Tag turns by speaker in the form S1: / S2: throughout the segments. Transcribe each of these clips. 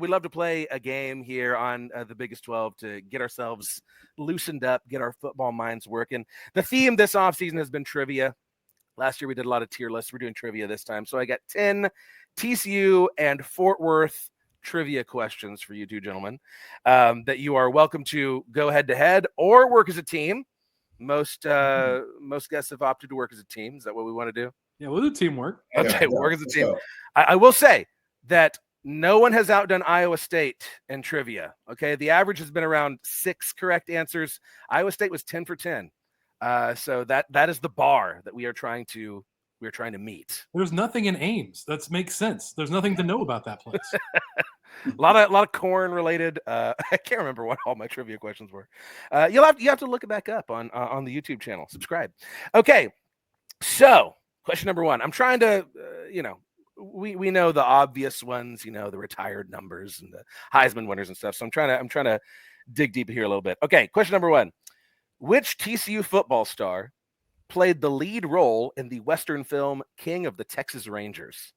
S1: We love to play a game here on the Biggest 12 to get ourselves loosened up, get our football minds working. The theme this offseason has been trivia. Last year we did a lot of tier lists. We're doing trivia this time. So I got 10 TCU and Fort Worth trivia questions for you two gentlemen that you are welcome to go head-to-head or work as a team. Most guests have opted to work as a team. Is that what we want to do?
S2: Yeah, we'll do teamwork.
S1: Okay, work as a team. I will say that no one has outdone Iowa State in trivia. Okay, the average has been around 6 correct answers. Iowa State was 10 for 10. So that is the bar that we are trying to meet.
S2: There's nothing in Ames. That makes sense. There's nothing to know about that place.
S1: a lot of corn related. I can't remember what all my trivia questions were. You have to look it back up on the YouTube channel. Subscribe. Okay, so question number 1. I'm trying to we know the obvious ones, the retired numbers and the Heisman winners and stuff. So I'm trying to dig deep here a little bit. Okay, question number 1. Which TCU football star played the lead role in the Western film King of the Texas Rangers?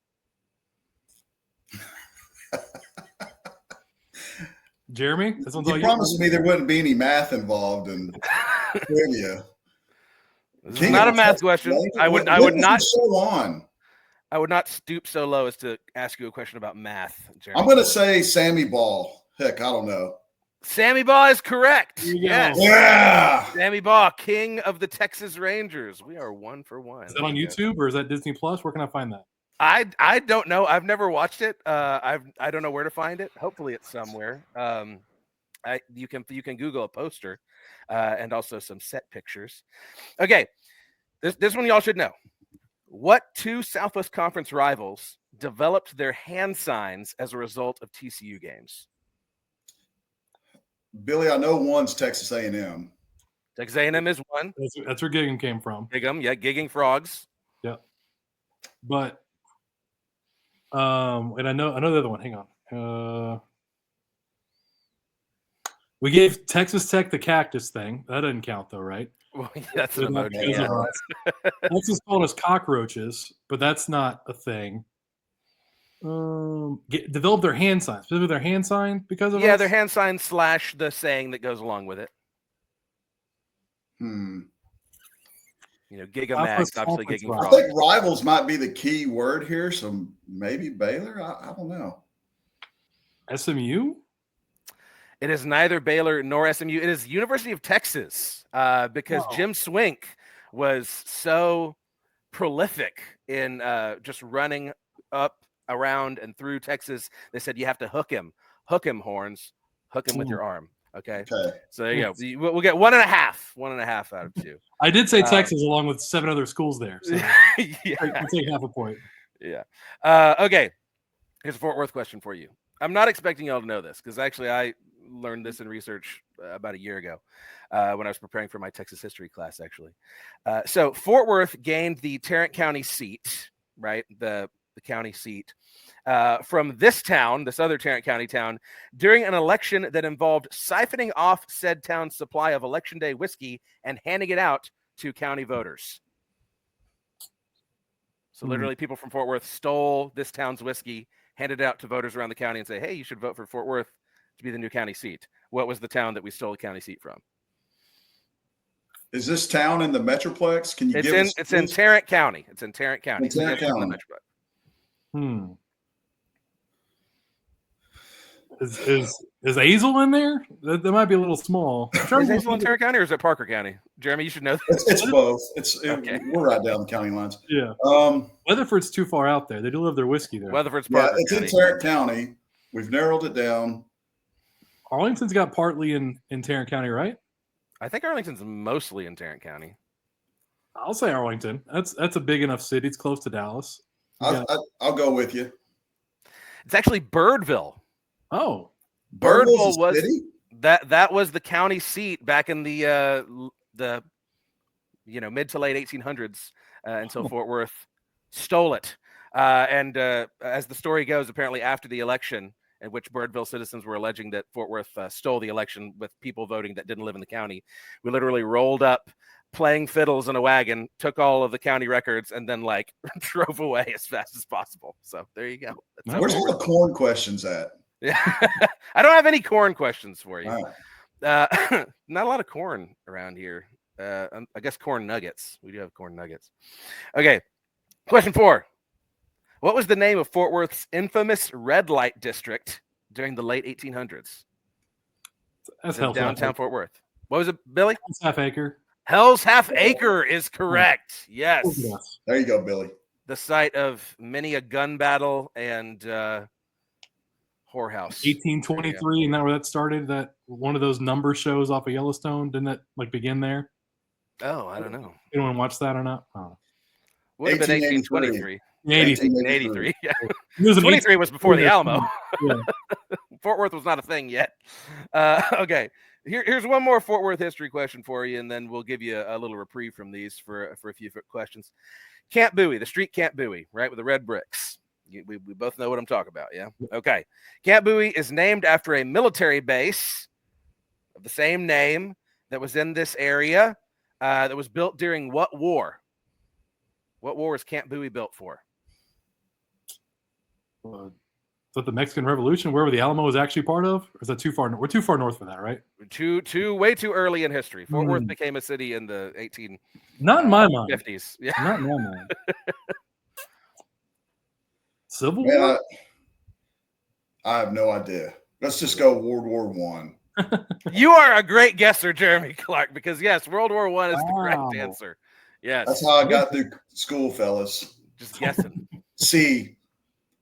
S2: Jeremy?
S3: You promised me there wouldn't be any math involved in trivia.
S1: This is not a math question. I would not stoop so low as to ask you a question about math, Jeremy.
S3: I'm going to say Sammy Ball. Heck, I don't know.
S1: Sammy Ball is correct.
S3: Yes. Yeah.
S1: Sammy Ball, King of the Texas Rangers. We are 1 for 1.
S2: Is that on YouTube or is that Disney Plus? Where can I find that?
S1: I don't know. I've never watched it. I don't know where to find it. Hopefully it's somewhere. You can Google a poster and also some set pictures. Okay. This one y'all should know. What 2 Southwest Conference rivals developed their hand signs as a result of TCU games?
S3: Billy, I know one's Texas A&M.
S1: Texas A&M is one.
S2: That's where Gigging came from.
S1: Gigging Frogs.
S2: Yeah. But and I know the other one. Hang on. We gave Texas Tech the cactus thing. That doesn't count though, right?
S1: Well, that's an emoji. Yeah.
S2: Texas called us cockroaches, but that's not a thing. Develop their hand signs. Specifically their hand sign because of us?
S1: Their hand sign / the saying that goes along with it. Giga Max, obviously gigging Frogs.
S3: I think rivals might be the key word here, so maybe Baylor. I don't know.
S2: SMU?
S1: It is neither Baylor nor SMU. It is University of Texas because Jim Swink was so prolific in just running up, around, and through Texas. They said you have to hook him, horns, hook him with your arm. Okay. So there you go. We'll get 1.5 out of 2.
S2: I did say Texas along with 7 other schools there. So
S1: yeah.
S2: I'll take half a point.
S1: Yeah. Okay. Here's a Fort Worth question for you. I'm not expecting y'all to know this because actually I learned this in research about a year ago when I was preparing for my Texas history class, actually. So Fort Worth gained the Tarrant County seat, right? The county seat from this other Tarrant County town, during an election that involved siphoning off said town's supply of Election Day whiskey and handing it out to county voters. So literally people from Fort Worth stole this town's whiskey, handed it out to voters around the county and say, hey, you should vote for Fort Worth to be the new county seat. What was the town that we stole the county seat from?
S3: Is this town in the Metroplex? Can you give us?
S1: It's in Tarrant County. It's in Tarrant County.
S3: Tarrant County.
S2: Is Azle in there? That might be a little small.
S1: Is Azle in Tarrant County or is it Parker County? Jeremy, you should know this.
S3: It's both. Okay. We're right down the county lines.
S2: Yeah. Weatherford's too far out there. They do love their whiskey there.
S1: Weatherford's Parker
S3: County. It's in Tarrant County. We've narrowed it down.
S2: Arlington's got partly in Tarrant County, right?
S1: I think Arlington's mostly in Tarrant County.
S2: I'll say Arlington. That's a big enough city. It's close to Dallas.
S3: I'll go with you.
S1: It's actually Birdville.
S2: Oh,
S1: Birdville was city? that was the county seat back in the mid to late 1800s until Fort Worth stole it. And as the story goes, apparently after the election, in which Birdville citizens were alleging that Fort Worth stole the election with people voting that didn't live in the county, we literally rolled up playing fiddles in a wagon, took all of the county records, and then drove away as fast as possible. So there you go.
S3: Where's all the corn questions at?
S1: Yeah. I don't have any corn questions for you.
S3: All right.
S1: Not a lot of corn around here. I guess corn nuggets. We do have corn nuggets. Okay. Question 4. What was the name of Fort Worth's infamous red light district during the late 1800s?
S2: That's
S1: In
S2: Hell's
S1: downtown Fort Worth. What was it, Billy?
S2: Half Acre.
S1: Hell's Half Acre is correct. Yes.
S2: Yes.
S3: There you go, Billy.
S1: The site of many a gun battle and whorehouse.
S2: 1823, isn't that where that started? That one of those number shows off of Yellowstone? Didn't that begin there?
S1: Oh, I don't know.
S2: Anyone watch that or not? Oh.
S1: Would have been 1823.
S3: 1883.
S1: 1883. Yeah.
S2: It was an
S1: 23 was before the Alamo.
S2: Yeah.
S1: Fort Worth was not a thing yet. Okay. Here's one more Fort Worth history question for you, and then we'll give you a little reprieve from these for a few questions. Camp Bowie, the street Camp Bowie, right, with the red bricks. We both know what I'm talking about, yeah? Okay. Camp Bowie is named after a military base of the same name that was in this area that was built during what war? What war was Camp Bowie built for?
S2: Is that the Mexican Revolution, where the Alamo was actually part of? Or is that too far? We're too far north for that, right?
S1: Way too early in history. Fort Worth became a city in the 1850s.
S2: Not in my mind.
S1: Yeah.
S2: Not in my mind. Civil
S3: Man,
S2: War?
S3: I have no idea. Let's just go World War One.
S1: You are a great guesser, Jeremy Clark, because yes, World War I is the correct answer. Yes.
S3: That's how I got through school, fellas.
S1: Just guessing.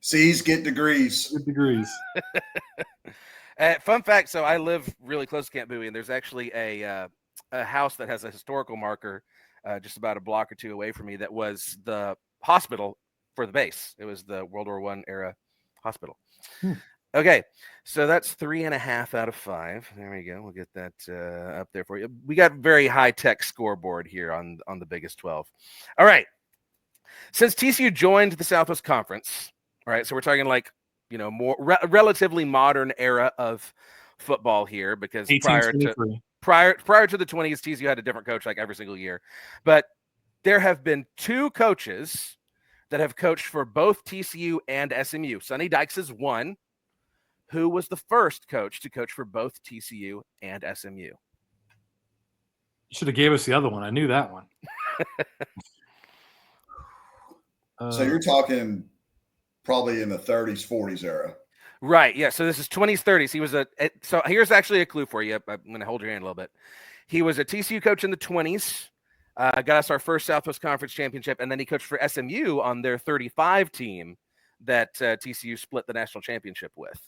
S3: C's get degrees.
S2: Good degrees.
S1: Fun fact, so I live really close to Camp Bowie, and there's actually a house that has a historical marker just about a block or two away from me that was the hospital for the base. It was the World War I era hospital. Okay, so that's 3.5 out of 5. There we go. We'll get that up there for you. We got very high-tech scoreboard here on the Biggest 12. All right. Since TCU joined the Southwest Conference, all right, so we're talking like, more relatively modern era of football here, because prior to the 20s, TCU had a different coach like every single year. But there have been 2 coaches that have coached for both TCU and SMU. Sonny Dykes is one. Who was the first coach to coach for both TCU and SMU?
S2: You should have gave us the other one. I knew that one.
S3: So you're talking probably in the 30s, 40s era.
S1: Right. Yeah. So this is 20s, 30s. He was so here's actually a clue for you. I'm going to hold your hand a little bit. He was a TCU coach in the 20s, got us our first Southwest Conference championship, and then he coached for SMU on their 35 team that TCU split the national championship with.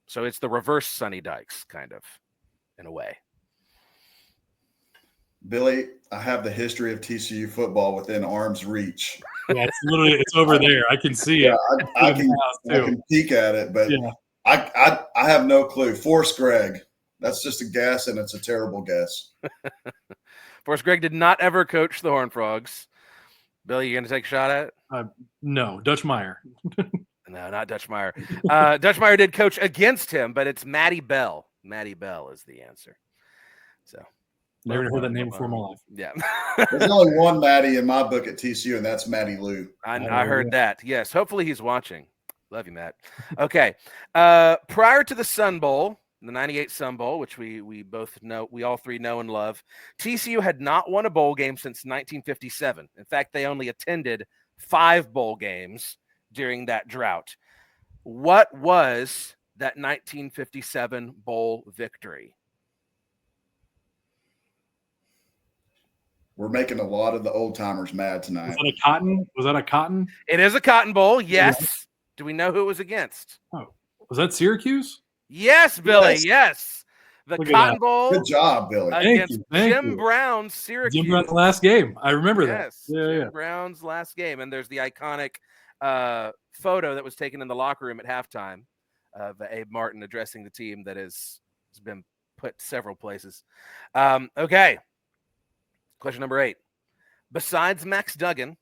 S1: So it's the reverse Sonny Dykes, kind of, in a way.
S3: Billy, I have the history of TCU football within arm's reach.
S2: Yeah, it's over there. I can see it.
S3: I can peek at it, but
S2: yeah.
S3: I have no clue. Forrest Gregg. That's just a guess, and it's a terrible guess.
S1: Forrest Gregg did not ever coach the Horned Frogs. Billy, you going to take a shot at it?
S2: No, Dutch Meyer.
S1: No, not Dutch Meyer. Dutch Meyer did coach against him, but it's Matty Bell. Matty Bell is the answer. So
S2: never heard that name before in my life.
S1: Yeah.
S3: There's only one Matty in my book at TCU, and that's Matty Lou.
S1: I heard that. Yes. Hopefully he's watching. Love you, Matt. Okay. Prior to the Sun Bowl, the 98 Sun Bowl, which we both know, we all three know and love, TCU had not won a bowl game since 1957. In fact, they only attended 5 bowl games during that drought. What was that 1957 bowl victory?
S3: We're making a lot of the old timers mad tonight.
S2: Was that a Cotton?
S1: It is a Cotton Bowl, yes. Yeah. Do we know who it was against?
S2: Oh, was that Syracuse?
S1: Yes, Billy, yes. The Cotton Bowl.
S3: Good job, Billy.
S1: Against Jim Brown's Syracuse.
S2: Jim Brown's last game. I remember
S1: that. Jim Brown's last game. And there's the iconic photo that was taken in the locker room at halftime of Abe Martin addressing the team that has been put several places. Okay. Question number 8. Besides Max Duggan,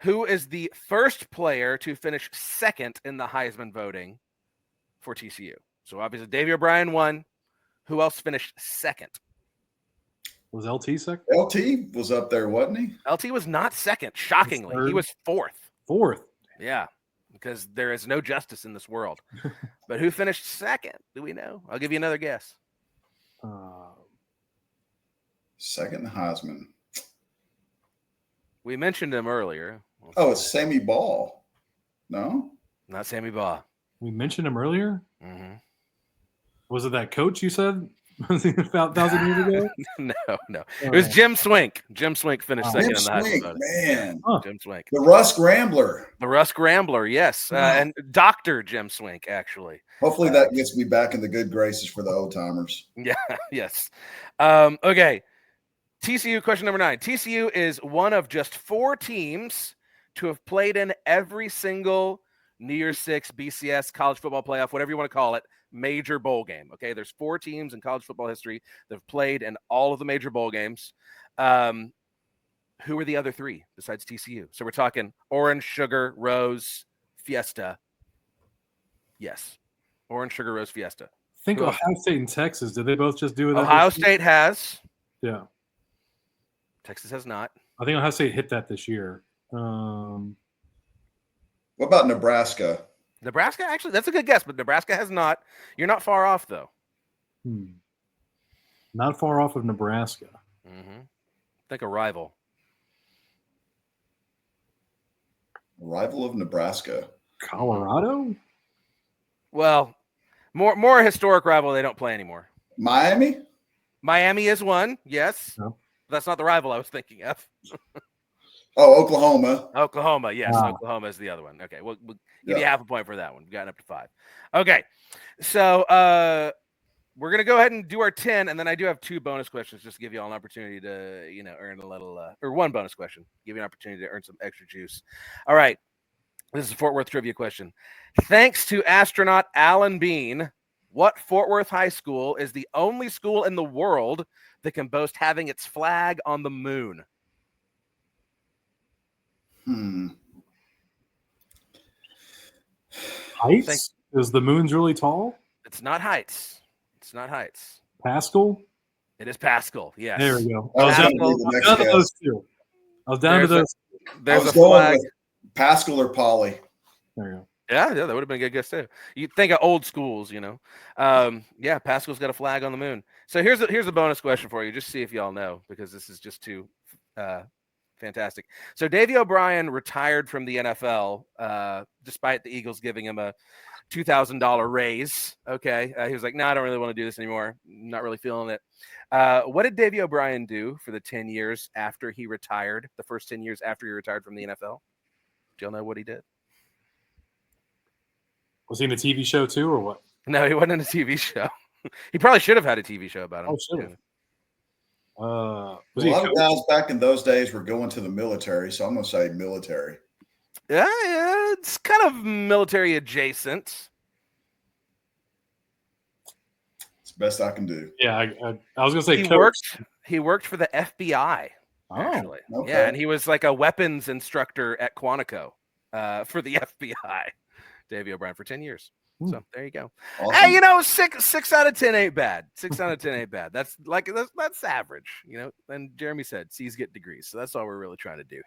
S1: who is the first player to finish second in the Heisman voting for TCU? So obviously Davey O'Brien won. Who else finished second?
S2: Was LT second?
S3: LT was up there, wasn't he?
S1: LT was not second, shockingly. He was fourth.
S2: Fourth.
S1: Yeah. because there is no justice in this world. But who finished second? Do we know? I'll give you another guess.
S3: Second Heisman.
S1: We mentioned him earlier.
S3: Oh, it's Sammy Ball. No?
S1: Not Sammy Baugh.
S2: We mentioned him earlier.
S1: Mm-hmm.
S2: Was it that coach you said about 1,000 years ago?
S1: No. It was Jim Swink. Jim Swink finished second
S3: Jim
S1: in the Heisman
S3: Swink,
S1: voting.
S3: man.
S2: Huh.
S1: Jim Swink.
S3: The Rusk Rambler.
S1: The Rusk Rambler, yes.
S3: Wow.
S1: And Dr. Jim Swink, actually.
S3: Hopefully that gets me back in the good graces for the old timers.
S1: Yeah, yes. Okay. TCU question number 9. TCU is one of just 4 teams to have played in every single New Year's Six, BCS, college football playoff, whatever you want to call it, major bowl game. Okay, there's 4 teams in college football history that have played in all of the major bowl games. Who are the other 3 besides TCU? So we're talking Orange, Sugar, Rose, Fiesta. Yes, Orange, Sugar, Rose, Fiesta.
S2: I think Ohio State and Texas, did they both just do it?
S1: Ohio State has.
S2: Yeah.
S1: Texas has not.
S2: I think Ohio State hit that this year.
S3: What about Nebraska?
S1: Nebraska, actually, that's a good guess, but Nebraska has not. You're not far off, though.
S2: Not far off of Nebraska.
S1: Mm-hmm. Think a rival.
S3: Rival of Nebraska.
S2: Colorado?
S1: Well, more historic rival they don't play anymore.
S3: Miami?
S1: Miami is one, yes.
S2: No.
S1: That's not the rival I was thinking of.
S3: Oh, Oklahoma.
S1: Oklahoma, yes.
S2: Wow.
S1: Oklahoma is the other one. Okay, we'll
S3: Yeah.
S1: give you half a point for that one. We've gotten up to 5. Okay, so we're going to go ahead and do our 10, and then I do have 2 bonus questions just to give you all an opportunity to, earn a little, or 1 bonus question, give you an opportunity to earn some extra juice. All right, this is a Fort Worth trivia question. Thanks to astronaut Alan Bean, what Fort Worth High School is the only school in the world that can boast having its flag on the moon?
S2: Heights? Is the moon's really tall?
S1: It's not Heights. It's not Heights.
S2: Pascal?
S1: It is Pascal. Yes.
S2: There we go.
S3: That was
S2: I
S3: gonna be
S2: was
S3: the next
S2: down to
S3: guess.
S2: those 2. I was down to those.
S3: I
S1: There's
S3: was
S1: a
S3: going
S1: flag.
S3: with Pascal or Polly.
S2: There you go.
S1: Yeah, that would have been a good guess too. You think of old schools, Yeah, Pascal's got a flag on the moon. So here's a bonus question for you, just see if y'all know, because this is just too fantastic. So Davey O'Brien retired from the NFL, despite the Eagles giving him a $2,000 raise. Okay, he was like, "No, I don't really want to do this anymore. Not really feeling it." What did Davey O'Brien do for the 10 years after he retired? The first 10 years after he retired from the NFL? Do y'all know what he did?
S2: Was he in a TV show too, or what?
S1: No, he wasn't in a TV show. He probably should have had a TV show about him.
S2: Oh, should have. Was
S3: A
S2: he a
S3: lot of
S2: coach?
S3: guys back in those days were going to the military, so I'm going to say military.
S1: Yeah, it's kind of military adjacent.
S3: It's the best I can do.
S2: Yeah, I was gonna say
S1: He
S2: coach.
S1: worked for the FBI.
S2: Oh,
S1: Actually,
S3: okay.
S1: yeah, and he was like a weapons instructor at Quantico for the FBI. Davey O'Brien for 10 years. So there you go.
S3: Awesome.
S1: Hey, 6 out of 10 ain't bad. 6 out of 10 ain't bad. That's average. And Jeremy said C's get degrees, so that's all we're really trying to do.